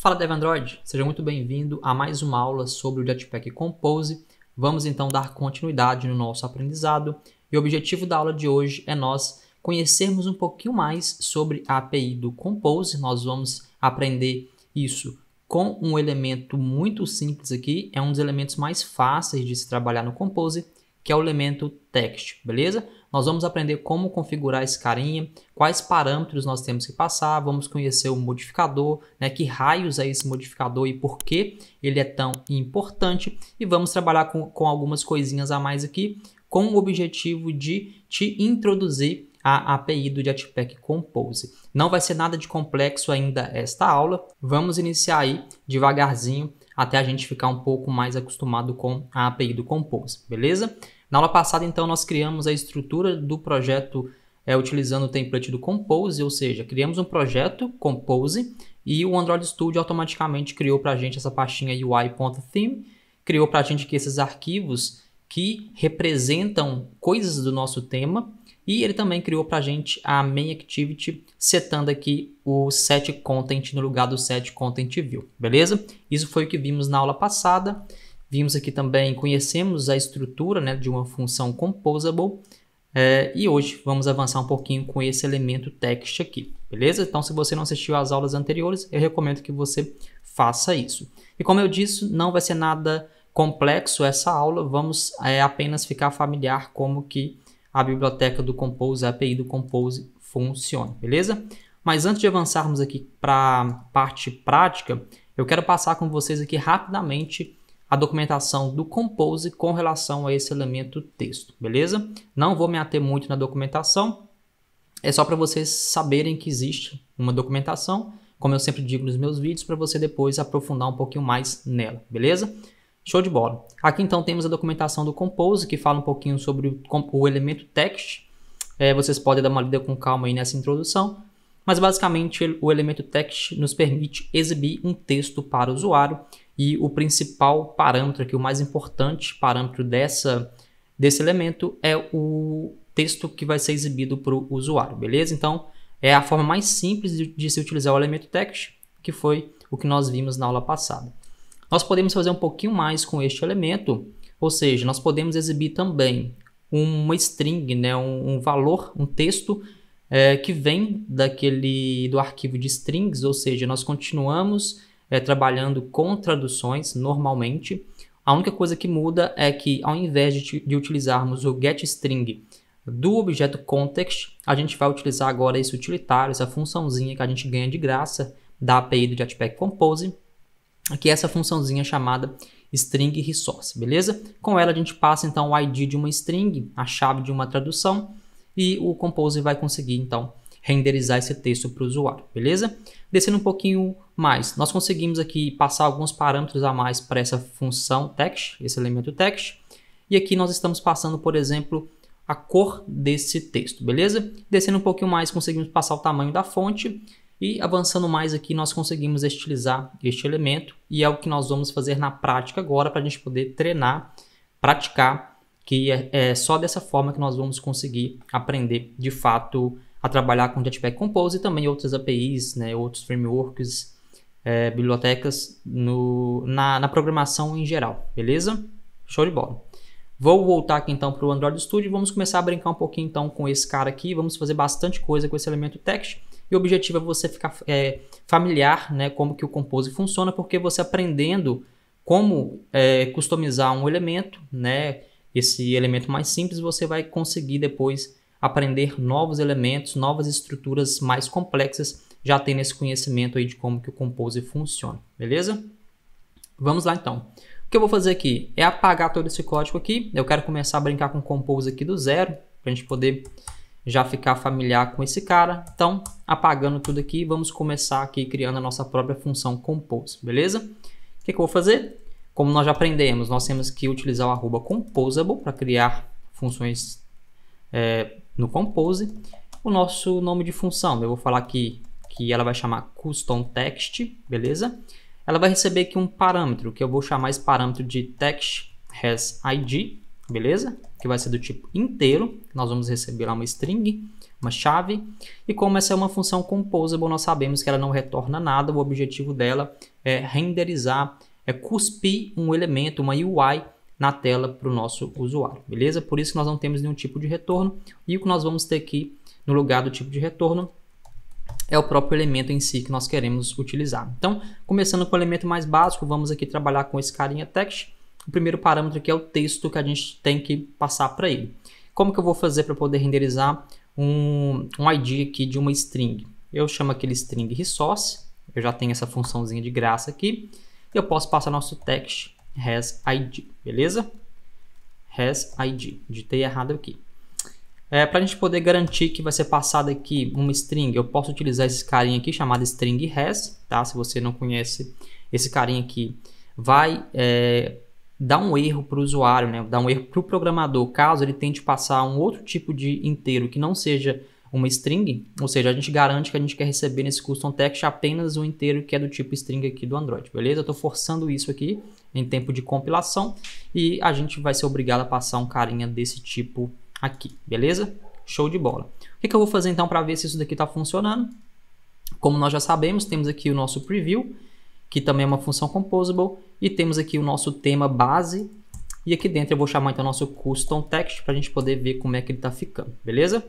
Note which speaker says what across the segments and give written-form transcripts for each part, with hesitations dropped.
Speaker 1: Fala Dev Android, seja muito bem-vindo a mais uma aula sobre o Jetpack Compose. Vamos então dar continuidade no nosso aprendizado e o objetivo da aula de hoje é nós conhecermos um pouquinho mais sobre a API do Compose. Nós vamos aprender isso com um elemento muito simples aqui, é um dos elementos mais fáceis de se trabalhar no Compose, que é o elemento text, beleza? Nós vamos aprender como configurar esse carinha, quais parâmetros nós temos que passar, vamos conhecer o modificador, né, que raios é esse modificador e por que ele é tão importante, e vamos trabalhar com algumas coisinhas a mais aqui, com o objetivo de te introduzir a API do Jetpack Compose. Não vai ser nada de complexo ainda esta aula, vamos iniciar aí devagarzinho, até a gente ficar um pouco mais acostumado com a API do Compose, beleza? Na aula passada, então, nós criamos a estrutura do projeto utilizando o template do Compose, ou seja, criamos um projeto Compose e o Android Studio automaticamente criou para a gente essa pastinha UI.theme, criou para a gente aqui esses arquivos que representam coisas do nosso tema e ele também criou para a gente a main activity, setando aqui o set content no lugar do set content view, beleza? Isso foi o que vimos na aula passada. Vimos aqui também, conhecemos a estrutura, né, de uma função composable e hoje vamos avançar um pouquinho com esse elemento text aqui, beleza? Então, se você não assistiu às aulas anteriores, eu recomendo que você faça isso. E como eu disse, não vai ser nada complexo essa aula, vamos apenas ficar familiar como que a biblioteca do Compose, a API do Compose funciona, beleza? Mas antes de avançarmos aqui para a parte prática, eu quero passar com vocês aqui rapidamente a documentação do Compose com relação a esse elemento texto, beleza? Não vou me ater muito na documentação, é só para vocês saberem que existe uma documentação, como eu sempre digo nos meus vídeos, para você depois aprofundar um pouquinho mais nela, beleza? Show de bola! Aqui então temos a documentação do Compose, que fala um pouquinho sobre o elemento text. Vocês podem dar uma lida com calma aí nessa introdução, mas basicamente o elemento text nos permite exibir um texto para o usuário e o principal parâmetro aqui, o mais importante parâmetro desse elemento é o texto que vai ser exibido para o usuário, beleza? Então é a forma mais simples de se utilizar o elemento text, que foi o que nós vimos na aula passada. Nós podemos fazer um pouquinho mais com este elemento, ou seja, nós podemos exibir também uma string, né, um valor, um texto que vem do arquivo de strings, ou seja, nós continuamos trabalhando com traduções normalmente. A única coisa que muda é que ao invés de utilizarmos o getString do objeto context, a gente vai utilizar agora esse utilitário, essa funçãozinha que a gente ganha de graça da API do Jetpack Compose, que é essa funçãozinha chamada string resource, beleza? Com ela a gente passa então o ID de uma string, a chave de uma tradução, e o Compose vai conseguir então renderizar esse texto para o usuário, beleza? Descendo um pouquinho mais, nós conseguimos aqui passar alguns parâmetros a mais para essa função text, esse elemento text, e aqui nós estamos passando, por exemplo, a cor desse texto, beleza? Descendo um pouquinho mais, conseguimos passar o tamanho da fonte, e avançando mais aqui, nós conseguimos estilizar este elemento, e é o que nós vamos fazer na prática agora, para a gente poder treinar, praticar, que é só dessa forma que nós vamos conseguir aprender, de fato, a trabalhar com Jetpack Compose e também outras APIs, né, outros frameworks, bibliotecas na programação em geral, beleza? Show de bola! Vou voltar aqui então para o Android Studio e vamos começar a brincar um pouquinho então com esse cara aqui, vamos fazer bastante coisa com esse elemento text. E o objetivo é você ficar familiar, né, como que o Compose funciona, porque você aprendendo como customizar um elemento, né, esse elemento mais simples, você vai conseguir depois aprender novos elementos, novas estruturas mais complexas, já tendo esse conhecimento aí de como que o Compose funciona, beleza? Vamos lá então. O que eu vou fazer aqui é apagar todo esse código aqui, eu quero começar a brincar com o Compose aqui do zero, para a gente poder já ficar familiar com esse cara. Então, apagando tudo aqui, vamos começar aqui criando a nossa própria função Compose, beleza? O que eu vou fazer? Como nós já aprendemos, nós temos que utilizar o @composable para criar funções no Compose. O nosso nome de função, eu vou falar aqui que ela vai chamar custom text, beleza? Ela vai receber aqui um parâmetro, que eu vou chamar esse parâmetro de text has id, beleza? Que vai ser do tipo inteiro, nós vamos receber lá uma string, uma chave. E como essa é uma função composable, nós sabemos que ela não retorna nada. O objetivo dela é renderizar, é cuspir um elemento, uma UI, na tela para o nosso usuário, beleza? Por isso que nós não temos nenhum tipo de retorno. E o que nós vamos ter aqui no lugar do tipo de retorno é o próprio elemento em si que nós queremos utilizar. Então, começando com o elemento mais básico, vamos aqui trabalhar com esse carinha text. O primeiro parâmetro aqui é o texto que a gente tem que passar para ele. Como que eu vou fazer para poder renderizar um ID aqui de uma string? Eu chamo aquele string resource, eu já tenho essa funçãozinha de graça aqui. Eu posso passar nosso text hasID, beleza? hasID, digitei errado aqui. Para a gente poder garantir que vai ser passado aqui uma string, eu posso utilizar esse carinha aqui chamado string has, tá? Se você não conhece, esse carinha aqui vai dar um erro para o usuário, né? Dar um erro para o programador, caso ele tente passar um outro tipo de inteiro que não seja uma string, ou seja, a gente garante que a gente quer receber nesse custom text apenas o inteiro que é do tipo string aqui do Android, beleza? Eu estou forçando isso aqui em tempo de compilação e a gente vai ser obrigado a passar um carinha desse tipo aqui, beleza? Show de bola. O que eu vou fazer então para ver se isso daqui está funcionando? Como nós já sabemos, temos aqui o nosso preview, que também é uma função composable, e temos aqui o nosso tema base, e aqui dentro eu vou chamar então nosso custom text para a gente poder ver como é que ele está ficando, beleza?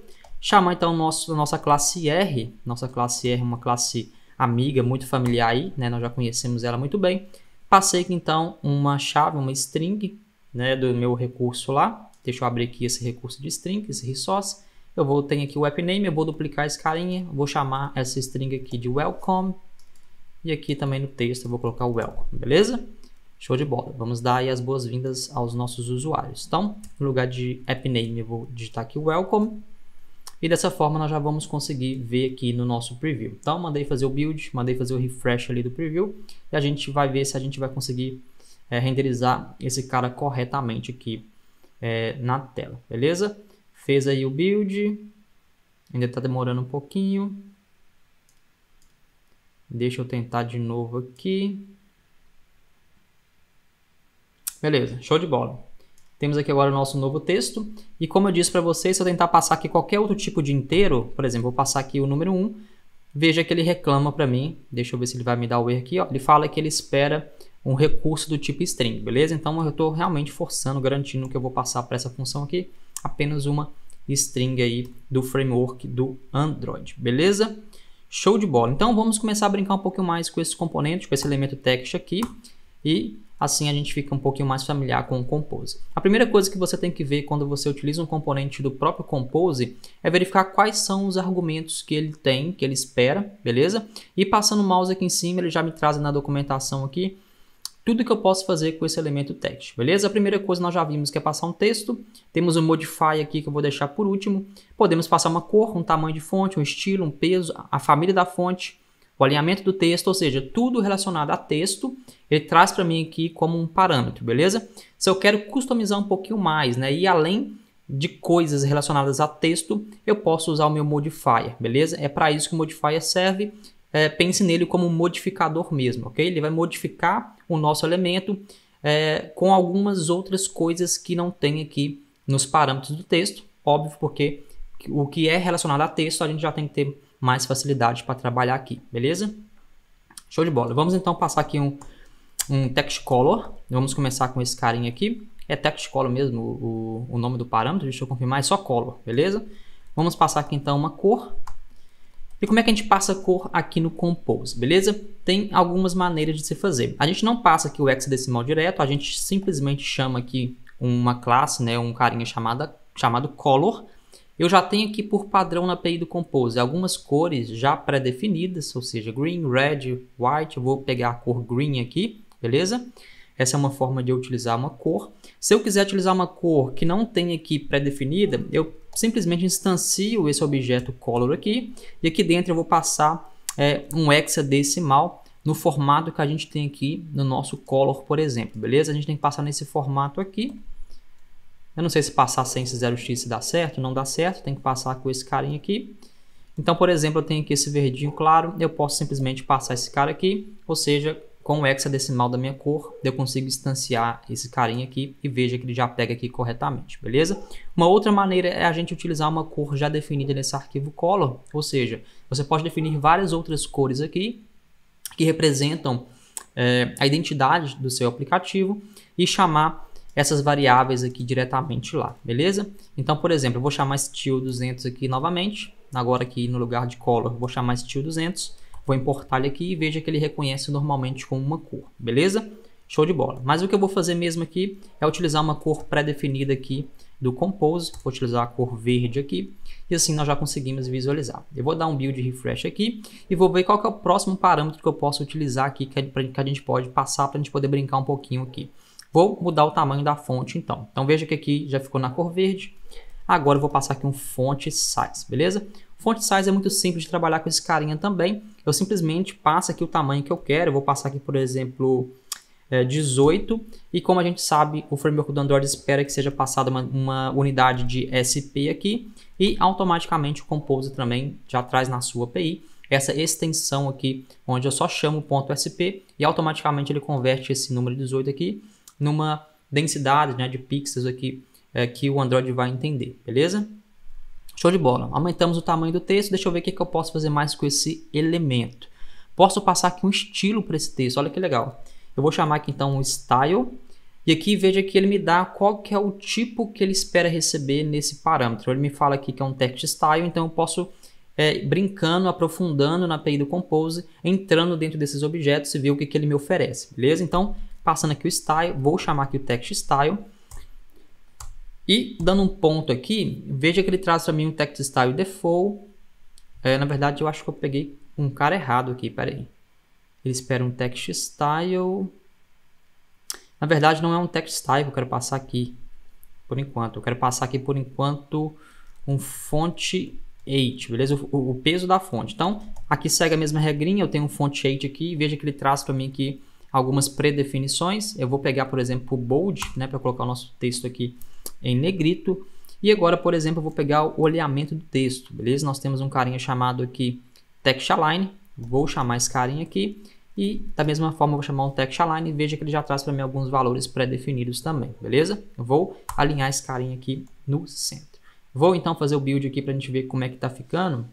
Speaker 1: Chamar então nossa classe R. Nossa classe R é uma classe amiga, muito familiar aí, né? Nós já conhecemos ela muito bem. Passei aqui então uma chave, uma string, né, do meu recurso lá. Deixa eu abrir aqui esse recurso de string, esse resource. Eu tenho aqui o app name, eu vou duplicar esse carinha, vou chamar essa string aqui de welcome. E aqui também no texto eu vou colocar o welcome, beleza? Show de bola. Vamos dar aí as boas-vindas aos nossos usuários. Então, no lugar de app name, eu vou digitar aqui welcome. E dessa forma nós já vamos conseguir ver aqui no nosso preview. Então, mandei fazer o build, mandei fazer o refresh ali do preview. E a gente vai ver se a gente vai conseguir renderizar esse cara corretamente aqui na tela, beleza? Fez aí o build. Ainda está demorando um pouquinho. Deixa eu tentar de novo aqui. Beleza, show de bola. Temos aqui agora o nosso novo texto. E como eu disse para vocês, se eu tentar passar aqui qualquer outro tipo de inteiro, por exemplo, vou passar aqui o número 1, veja que ele reclama para mim. Deixa eu ver se ele vai me dar o erro aqui. Ó. Ele fala que ele espera um recurso do tipo string, beleza? Então eu estou realmente forçando, garantindo que eu vou passar para essa função aqui apenas uma string aí do framework do Android, beleza? Show de bola. Então vamos começar a brincar um pouquinho mais com esses componentes, com esse elemento text aqui. E assim a gente fica um pouquinho mais familiar com o Compose. A primeira coisa que você tem que ver quando você utiliza um componente do próprio Compose é verificar quais são os argumentos que ele tem, que ele espera, beleza? E passando o mouse aqui em cima, ele já me traz na documentação aqui tudo que eu posso fazer com esse elemento text, beleza? A primeira coisa nós já vimos que é passar um texto. Temos um modify aqui que eu vou deixar por último. Podemos passar uma cor, um tamanho de fonte, um estilo, um peso, a família da fonte, o alinhamento do texto, ou seja, tudo relacionado a texto, ele traz para mim aqui como um parâmetro, beleza? Se eu quero customizar um pouquinho mais, né, e além de coisas relacionadas a texto, eu posso usar o meu modifier, beleza? É para isso que o modifier serve. Pense nele como um modificador mesmo, ok? Ele vai modificar o nosso elemento com algumas outras coisas que não tem aqui nos parâmetros do texto, óbvio, porque o que é relacionado a texto a gente já tem que ter mais facilidade para trabalhar aqui, beleza? Show de bola. Vamos então passar aqui um text color. Vamos começar com esse carinha aqui. É text color mesmo o nome do parâmetro, deixa eu confirmar, é só color, beleza? Vamos passar aqui então uma cor. E como é que a gente passa a cor aqui no Compose, beleza? Tem algumas maneiras de se fazer. A gente não passa aqui o hexadecimal direto, a gente simplesmente chama aqui uma classe, né, um carinha chamado color. Eu já tenho aqui por padrão na API do Compose algumas cores já pré-definidas, ou seja, green, red, white. Eu vou pegar a cor green aqui, beleza? Essa é uma forma de eu utilizar uma cor. Se eu quiser utilizar uma cor que não tem aqui pré-definida, eu simplesmente instancio esse objeto color aqui. E aqui dentro eu vou passar um hexadecimal no formato que a gente tem aqui no nosso color, por exemplo, beleza? A gente tem que passar nesse formato aqui. Eu não sei se passar sem esse 0x dá certo, não dá certo, tem que passar com esse carinha aqui. Então, por exemplo, eu tenho aqui esse verdinho claro, eu posso simplesmente passar esse cara aqui, ou seja, com o hexadecimal da minha cor, eu consigo instanciar esse carinha aqui e veja que ele já pega aqui corretamente, beleza? Uma outra maneira é a gente utilizar uma cor já definida nesse arquivo color, ou seja, você pode definir várias outras cores aqui que representam a identidade do seu aplicativo e chamar essas variáveis aqui diretamente lá, beleza? Então, por exemplo, eu vou chamar Style200 aqui novamente, agora aqui no lugar de color, vou chamar Style200, vou importar ele aqui e veja que ele reconhece normalmente como uma cor, beleza? Show de bola. Mas o que eu vou fazer mesmo aqui é utilizar uma cor pré-definida aqui do Compose, vou utilizar a cor verde aqui, e assim nós já conseguimos visualizar. Eu vou dar um build refresh aqui e vou ver qual que é o próximo parâmetro que eu posso utilizar aqui, que a gente pode passar para a gente poder brincar um pouquinho aqui. Vou mudar o tamanho da fonte então. Então veja que aqui já ficou na cor verde. Agora eu vou passar aqui um font size, beleza? Font size é muito simples de trabalhar com esse carinha também. Eu simplesmente passo aqui o tamanho que eu quero. Eu vou passar aqui, por exemplo, 18. E como a gente sabe, o framework do Android espera que seja passada uma unidade de SP aqui. E automaticamente o Compose também já traz na sua API essa extensão aqui, onde eu só chamo o .sp e automaticamente ele converte esse número 18 aqui numa densidade, né, de pixels aqui que o Android vai entender, beleza? Show de bola. Aumentamos o tamanho do texto. Deixa eu ver o que eu posso fazer mais com esse elemento. Posso passar aqui um estilo para esse texto. Olha que legal. Eu vou chamar aqui então um style. E aqui veja que ele me dá qual que é o tipo que ele espera receber nesse parâmetro. Ele me fala aqui que é um text style. Então eu posso, brincando, aprofundando na API do Compose, entrando dentro desses objetos e ver o que ele me oferece. Beleza? Então, passando aqui o style, vou chamar aqui o text style. E dando um ponto aqui, veja que ele traz para mim um text style default. Na verdade, eu acho que eu peguei um cara errado aqui, peraí. Ele espera um text style. Na verdade, não é um text style que eu quero passar aqui, por enquanto. Eu quero passar aqui, por enquanto, um font 8, beleza? O peso da fonte. Então, aqui segue a mesma regrinha, eu tenho um font 8 aqui. E veja que ele traz para mim aqui algumas predefinições. Eu vou pegar, por exemplo, o bold, né, para colocar o nosso texto aqui em negrito. E agora, por exemplo, eu vou pegar o oleamento do texto, beleza? Nós temos um carinha chamado aqui text align. Vou chamar esse carinha aqui. E da mesma forma eu vou chamar um text align. E veja que ele já traz para mim alguns valores pré-definidos também, beleza? Eu vou alinhar esse carinha aqui no centro. Vou então fazer o build aqui para a gente ver como é que está ficando.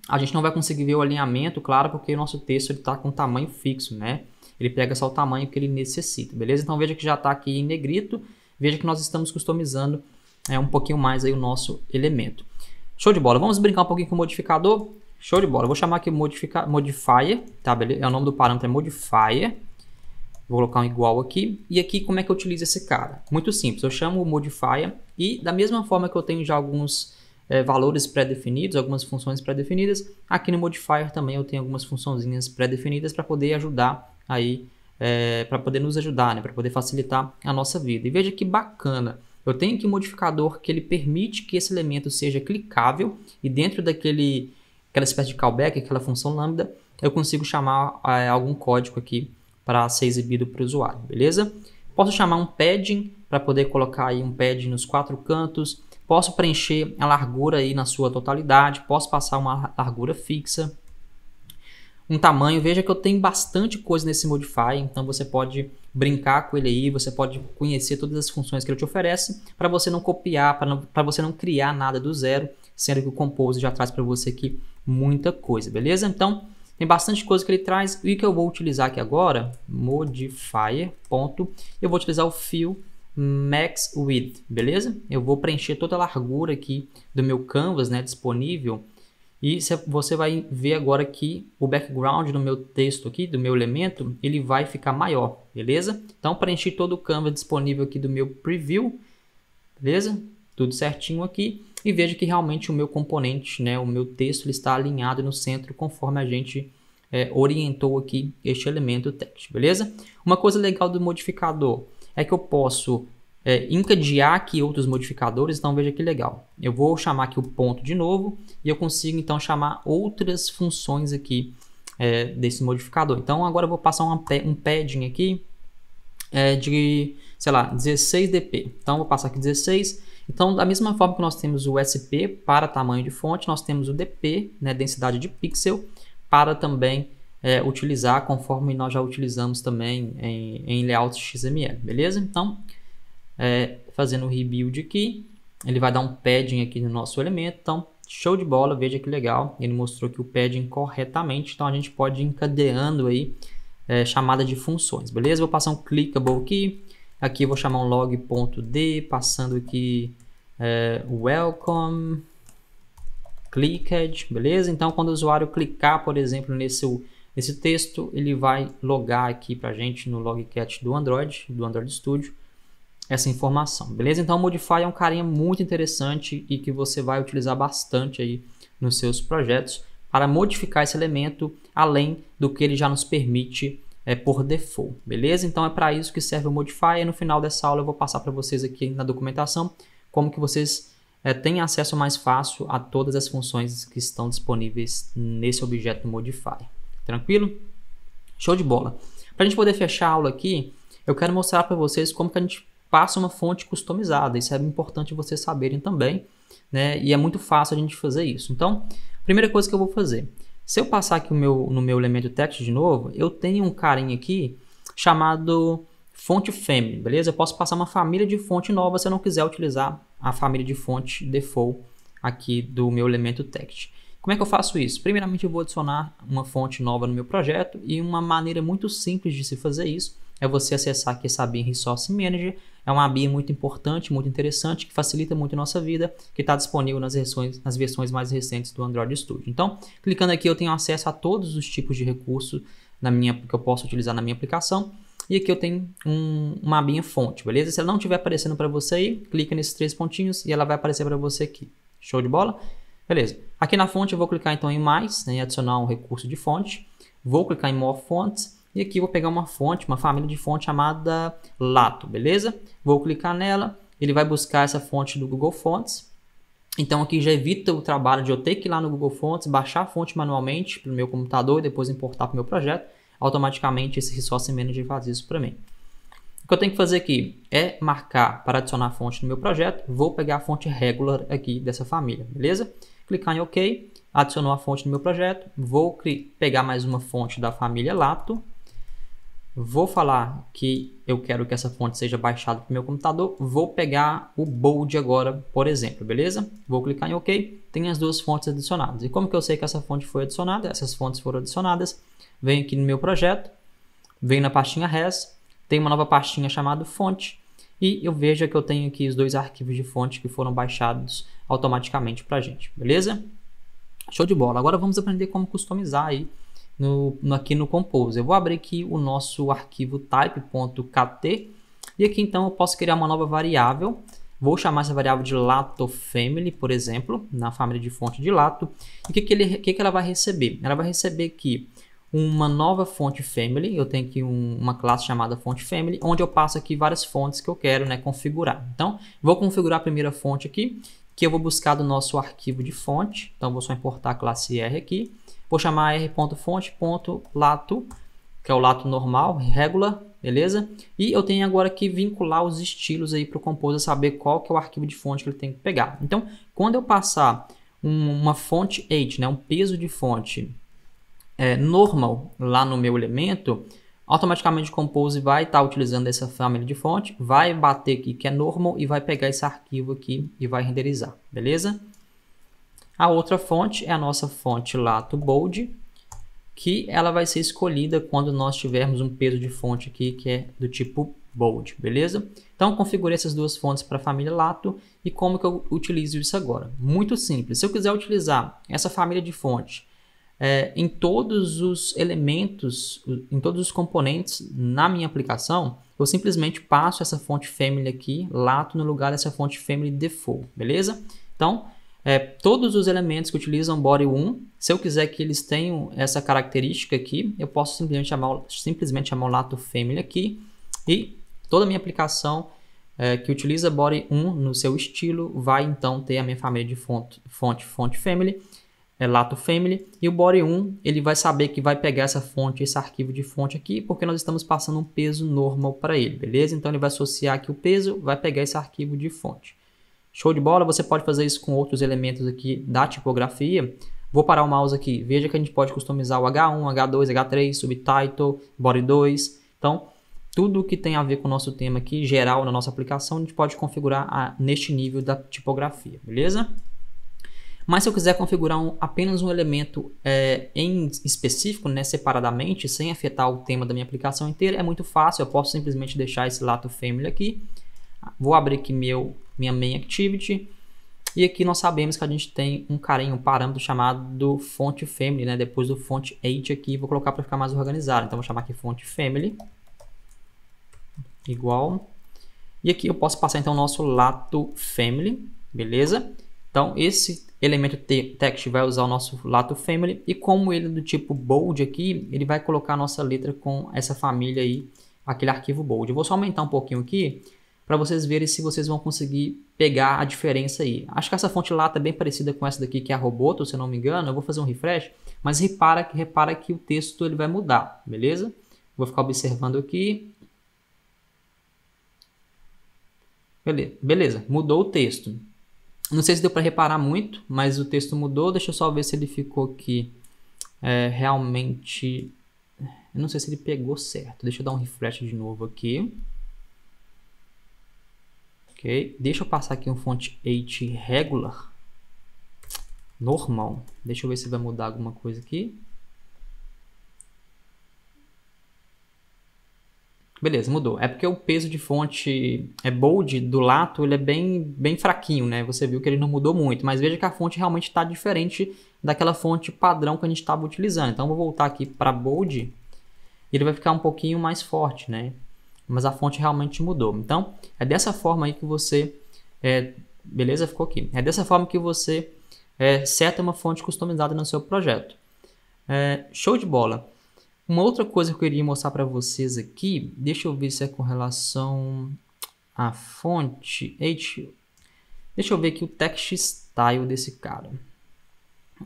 Speaker 1: A gente não vai conseguir ver o alinhamento, claro, porque o nosso texto está com tamanho fixo, né? Ele pega só o tamanho que ele necessita, beleza? Então veja que já está aqui em negrito. Veja que nós estamos customizando um pouquinho mais aí o nosso elemento. Show de bola. Vamos brincar um pouquinho com o modificador. Show de bola. Vou chamar aqui modifier, tá, beleza? O nome do parâmetro é modifier. Vou colocar um igual aqui. E aqui como é que eu utilizo esse cara? Muito simples. Eu chamo o modifier e da mesma forma que eu tenho já alguns valores pré-definidos, algumas funções pré-definidas, aqui no modifier também eu tenho algumas funçõezinhas pré-definidas para poder ajudar aí, para poder nos ajudar, né? Para poder facilitar a nossa vida. E veja que bacana. Eu tenho aqui um modificador que ele permite que esse elemento seja clicável e dentro aquela espécie de callback, aquela função lambda, eu consigo chamar algum código aqui para ser exibido para o usuário, beleza? Posso chamar um padding para poder colocar aí um padding nos 4 cantos. Posso preencher a largura aí na sua totalidade. Posso passar uma largura fixa. Um tamanho, veja que eu tenho bastante coisa nesse Modify, então você pode brincar com ele aí, você pode conhecer todas as funções que ele te oferece, para você não copiar, para você não criar nada do zero, sendo que o Compose já traz para você aqui muita coisa, beleza? Então, tem bastante coisa que ele traz, e o que eu vou utilizar aqui agora, modifier, ponto, eu vou utilizar o fill max width, beleza? Eu vou preencher toda a largura aqui do meu canvas, né, disponível. E você vai ver agora que o background do meu texto aqui, do meu elemento, ele vai ficar maior, beleza? Então, preenchi todo o canvas disponível aqui do meu preview, beleza? Tudo certinho aqui. E veja que realmente o meu componente, né, o meu texto, ele está alinhado no centro conforme a gente orientou aqui este elemento text, beleza? Uma coisa legal do modificador é que eu posso encadear aqui outros modificadores, então veja que legal. Eu vou chamar aqui o ponto de novo e eu consigo então chamar outras funções aqui desse modificador. Então agora eu vou passar um padding aqui de, sei lá, 16 dp. Então vou passar aqui 16. Então da mesma forma que nós temos o SP para tamanho de fonte, nós temos o dp, né, densidade de pixel, para também utilizar conforme nós já utilizamos também em layouts XML, beleza? Então, fazendo o rebuild aqui, ele vai dar um padding aqui no nosso elemento, então show de bola, veja que legal, ele mostrou aqui o padding corretamente, então a gente pode ir encadeando aí chamada de funções, beleza? Vou passar um clickable aqui eu vou chamar um log.d, passando aqui welcome, clicked, beleza? Então quando o usuário clicar, por exemplo, nesse texto, ele vai logar aqui para a gente no logcat do Android Studio, essa informação, beleza? Então o Modify é um carinha muito interessante e que você vai utilizar bastante aí nos seus projetos para modificar esse elemento além do que ele já nos permite por default, beleza? Então é para isso que serve o Modify e no final dessa aula eu vou passar para vocês aqui na documentação como que vocês têm acesso mais fácil a todas as funções que estão disponíveis nesse objeto do Modify. Tranquilo? Show de bola! Para a gente poder fechar a aula aqui, eu quero mostrar para vocês como que a gente passa uma fonte customizada. Isso é importante vocês saberem também, né? E é muito fácil a gente fazer isso. Então, primeira coisa que eu vou fazer, se eu passar aqui no meu elemento text de novo, eu tenho um carinha aqui chamado fonte family, beleza? Eu posso passar uma família de fonte nova se eu não quiser utilizar a família de fonte default aqui do meu elemento text. Como é que eu faço isso? Primeiramente, eu vou adicionar uma fonte nova no meu projeto e uma maneira muito simples de se fazer isso é você acessar aqui essa ABIN Resource Manager. É uma ABIN muito importante, muito interessante, que facilita muito a nossa vida, que está disponível nas versões mais recentes do Android Studio. Então, clicando aqui, eu tenho acesso a todos os tipos de recursos que eu posso utilizar na minha aplicação. E aqui eu tenho uma abinha fonte, beleza? Se ela não estiver aparecendo para você aí, clica nesses 3 pontinhos e ela vai aparecer para você aqui. Show de bola? Beleza. Aqui na fonte eu vou clicar então em mais, né, e adicionar um recurso de fonte. Vou clicar em More Fonts. E aqui eu vou pegar uma fonte, uma família de fonte chamada Lato, beleza? Vou clicar nela, ele vai buscar essa fonte do Google Fonts. Então aqui já evita o trabalho de eu ter que ir lá no Google Fonts, baixar a fonte manualmente para o meu computador e depois importar para o meu projeto. Automaticamente esse Resource Manager faz isso para mim. O que eu tenho que fazer aqui é marcar para adicionar a fonte no meu projeto. Vou pegar a fonte regular aqui dessa família, beleza? Clicar em OK, adicionou a fonte no meu projeto. Vou pegar mais uma fonte da família Lato. Vou falar que eu quero que essa fonte seja baixada para o meu computador. Vou pegar o Bold agora, por exemplo, beleza? Vou clicar em OK. Tem as duas fontes adicionadas. E como que eu sei que essa fonte foi adicionada? Essas fontes foram adicionadas. Venho aqui no meu projeto. Venho na pastinha res. Tem uma nova pastinha chamada fonte. E eu vejo que eu tenho aqui os 2 arquivos de fonte que foram baixados automaticamente para a gente, beleza? Show de bola. Agora vamos aprender como customizar aí aqui no Compose. Eu vou abrir aqui o nosso arquivo type.kt e aqui então eu posso criar uma nova variável. Vou chamar essa variável de Lato Family, por exemplo, na família de fonte de Lato. E o que ela vai receber? Ela vai receber aqui uma nova fonte Family. Eu tenho aqui uma classe chamada fonte Family, onde eu passo aqui várias fontes que eu quero, né, configurar. Então, vou configurar a primeira fonte aqui, que eu vou buscar do nosso arquivo de fonte. Então, vou só importar a classe R aqui. Vou chamar r.fonte.lato, que é o lato normal, regular, beleza? E eu tenho agora que vincular os estilos aí para o Compose saber qual que é o arquivo de fonte que ele tem que pegar. Então, quando eu passar uma fonte age, né, um peso de fonte normal lá no meu elemento, automaticamente o Compose vai estar utilizando essa família de fonte, vai bater aqui que é normal e vai pegar esse arquivo aqui e vai renderizar, beleza? A outra fonte é a nossa fonte Lato Bold, que ela vai ser escolhida quando nós tivermos um peso de fonte aqui que é do tipo Bold, beleza? Então, configurei essas duas fontes para a família Lato e como que eu utilizo isso agora? Muito simples. Se eu quiser utilizar essa família de fonte em todos os elementos, em todos os componentes na minha aplicação, eu simplesmente passo essa fonte Family aqui, Lato, no lugar dessa fonte Family Default, beleza? Então, todos os elementos que utilizam body 1, se eu quiser que eles tenham essa característica aqui, eu posso simplesmente chamar o Lato Family aqui e toda a minha aplicação que utiliza body 1 no seu estilo vai então ter a minha família de fonte Family, Lato Family, e o body 1 ele vai saber que vai pegar essa fonte, esse arquivo de fonte aqui, porque nós estamos passando um peso normal para ele, beleza? Então ele vai associar aqui o peso, vai pegar esse arquivo de fonte. Show de bola, você pode fazer isso com outros elementos aqui da tipografia. Vou parar o mouse aqui. Veja que a gente pode customizar o H1, H2, H3, subtitle, body 2. Então, tudo que tem a ver com o nosso tema aqui, geral na nossa aplicação, a gente pode configurar neste nível da tipografia, beleza? Mas se eu quiser configurar apenas um elemento em específico, né, separadamente, sem afetar o tema da minha aplicação inteira, é muito fácil. Eu posso simplesmente deixar esse Lato Family aqui. Vou abrir aqui minha Main Activity. E aqui nós sabemos que a gente tem um parâmetro chamado Font Family, né, depois do Font 8 aqui. Vou colocar para ficar mais organizado. Então vou chamar aqui Font Family. Igual. E aqui eu posso passar então o nosso Lato Family, beleza? Então esse elemento text vai usar o nosso Lato Family, e como ele é do tipo bold aqui, ele vai colocar a nossa letra com essa família aí, aquele arquivo bold. Eu vou só aumentar um pouquinho aqui, para vocês verem se vocês vão conseguir pegar a diferença aí. Acho que essa fonte Lato é bem parecida com essa daqui, que é a Roboto, se eu não me engano. Eu vou fazer um refresh, mas repara que o texto ele vai mudar, beleza? Vou ficar observando aqui. Beleza, mudou o texto. Não sei se deu para reparar muito, mas o texto mudou. Deixa eu só ver se ele ficou aqui realmente... Eu não sei se ele pegou certo. Deixa eu dar um refresh de novo aqui. Ok. Deixa eu passar aqui um font 8 regular. Normal. Deixa eu ver se vai mudar alguma coisa aqui. Beleza, mudou. É porque o peso de fonte bold do Lato, ele é bem fraquinho, né? Você viu que ele não mudou muito, mas veja que a fonte realmente está diferente daquela fonte padrão que a gente estava utilizando. Então, eu vou voltar aqui para bold e ele vai ficar um pouquinho mais forte, né? Mas a fonte realmente mudou. Então, é dessa forma aí que você... beleza? Ficou aqui. É dessa forma que você seta uma fonte customizada no seu projeto. Show de bola! Uma outra coisa que eu queria mostrar para vocês aqui, deixa eu ver se é com relação à fonte. Deixa eu ver aqui o text style desse cara.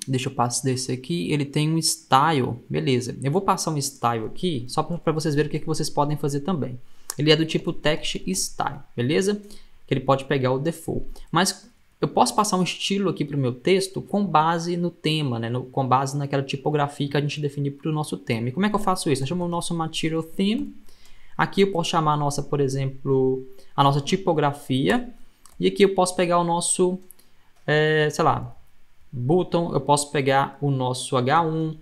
Speaker 1: Deixa eu passar desse aqui, ele tem um style, beleza. Eu vou passar um style aqui, só para vocês verem o que vocês podem fazer também. Ele é do tipo text style, beleza? Que ele pode pegar o default. Mas eu posso passar um estilo aqui para o meu texto com base no tema, né? Com base naquela tipografia que a gente definiu para o nosso tema. E como é que eu faço isso? Eu chamo o nosso Material Theme. Aqui eu posso chamar a nossa, por exemplo, a nossa tipografia. E aqui eu posso pegar o nosso, sei lá, button. Eu posso pegar o nosso H1.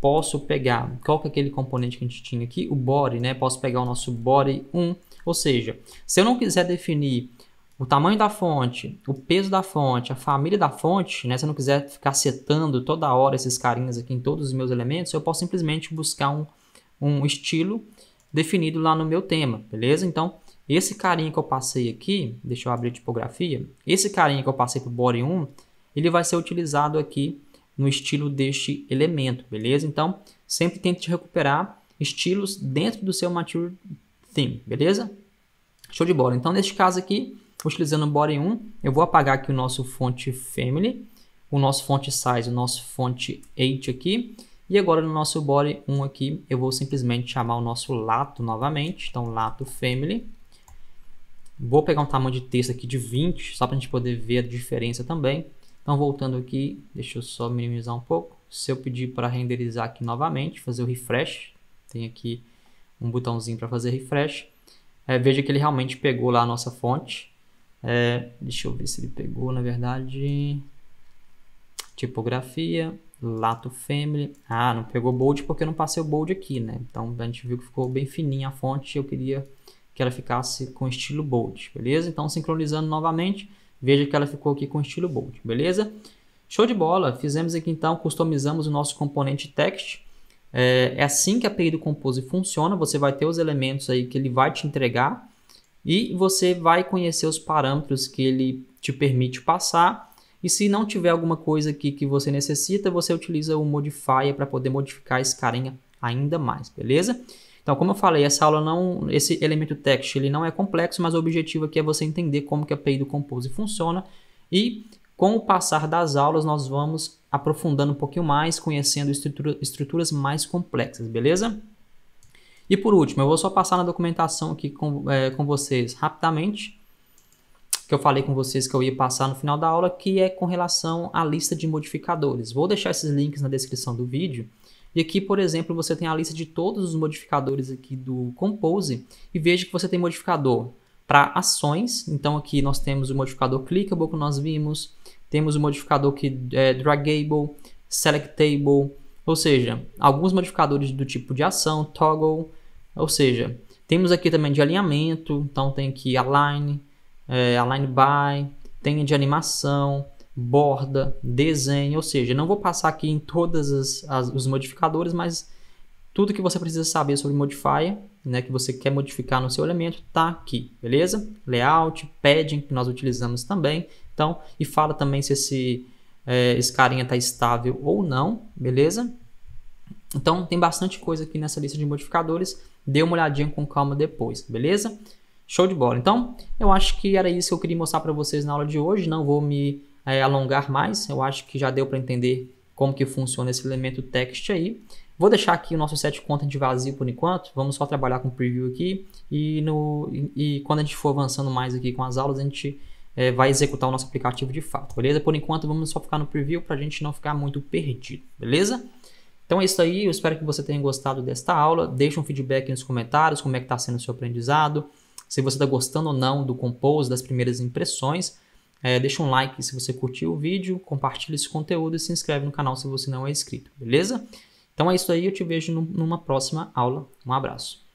Speaker 1: Posso pegar, qual que é aquele componente que a gente tinha aqui? O body, né? Posso pegar o nosso body 1. Ou seja, se eu não quiser definir o tamanho da fonte, o peso da fonte, a família da fonte, né? Se eu não quiser ficar setando toda hora esses carinhas aqui em todos os meus elementos, eu posso simplesmente buscar um estilo definido lá no meu tema, beleza? Então, esse carinha que eu passei aqui, deixa eu abrir a tipografia, esse carinha que eu passei para o body 1, ele vai ser utilizado aqui no estilo deste elemento, beleza? Então, sempre tente recuperar estilos dentro do seu Material Theme, beleza? Show de bola. Então, neste caso aqui, utilizando o body 1, eu vou apagar aqui o nosso font family, o nosso font size, o nosso font 8 aqui, e agora no nosso body 1 aqui, eu vou simplesmente chamar o nosso Lato novamente, então Lato family. Vou pegar um tamanho de texto aqui de 20, só para a gente poder ver a diferença também. Então voltando aqui, deixa eu só minimizar um pouco. Se eu pedir para renderizar aqui novamente, fazer o refresh, tem aqui um botãozinho para fazer refresh. Veja que ele realmente pegou lá a nossa fonte. Deixa eu ver se ele pegou, na verdade, tipografia, Lato Family. Ah, não pegou bold porque eu não passei o bold aqui, né? Então a gente viu que ficou bem fininha a fonte e eu queria que ela ficasse com estilo bold, beleza? Então sincronizando novamente, veja que ela ficou aqui com estilo bold, beleza? Show de bola! Fizemos aqui então, customizamos o nosso componente text. É assim que a API do Compose funciona, você vai ter os elementos aí que ele vai te entregar e você vai conhecer os parâmetros que ele te permite passar. E se não tiver alguma coisa aqui que você necessita, você utiliza o Modifier para poder modificar esse carinha ainda mais, beleza? Então, como eu falei, esse elemento text ele não é complexo, mas o objetivo aqui é você entender como que a API do Compose funciona. E com o passar das aulas, nós vamos aprofundando um pouquinho mais, conhecendo estruturas mais complexas, beleza? E por último, eu vou só passar na documentação aqui com vocês rapidamente. que eu falei com vocês que eu ia passar no final da aula, que é com relação à lista de modificadores. Vou deixar esses links na descrição do vídeo. E aqui, por exemplo, você tem a lista de todos os modificadores aqui do Compose e veja que você tem modificador para ações. Então aqui nós temos o modificador Clickable que nós vimos, temos o modificador que é Draggable, Selectable, ou seja, alguns modificadores do tipo de ação, Toggle, ou seja, temos aqui também de alinhamento, então tem aqui Align, Align By, tem de animação, borda, desenho, ou seja, não vou passar aqui em todos os modificadores, mas tudo que você precisa saber sobre Modifier, né, que você quer modificar no seu elemento, está aqui, beleza? Layout, Padding, que nós utilizamos também, então, e fala também se esse carinha está estável ou não, beleza? Então, tem bastante coisa aqui nessa lista de modificadores, dê uma olhadinha com calma depois, beleza? Show de bola. Então, eu acho que era isso que eu queria mostrar para vocês na aula de hoje, não vou me alongar mais, eu acho que já deu para entender como que funciona esse elemento text aí. Vou deixar aqui o nosso set content vazio por enquanto, vamos só trabalhar com preview aqui e quando a gente for avançando mais aqui com as aulas, a gente vai executar o nosso aplicativo de fato, beleza? Por enquanto vamos só ficar no preview para a gente não ficar muito perdido, beleza? Então é isso aí, eu espero que você tenha gostado desta aula, deixa um feedback nos comentários, como é que está sendo o seu aprendizado, se você está gostando ou não do Compose, das primeiras impressões. Deixa um like se você curtiu o vídeo, compartilha esse conteúdo e se inscreve no canal se você não é inscrito, beleza? Então é isso aí, eu te vejo numa próxima aula. Um abraço.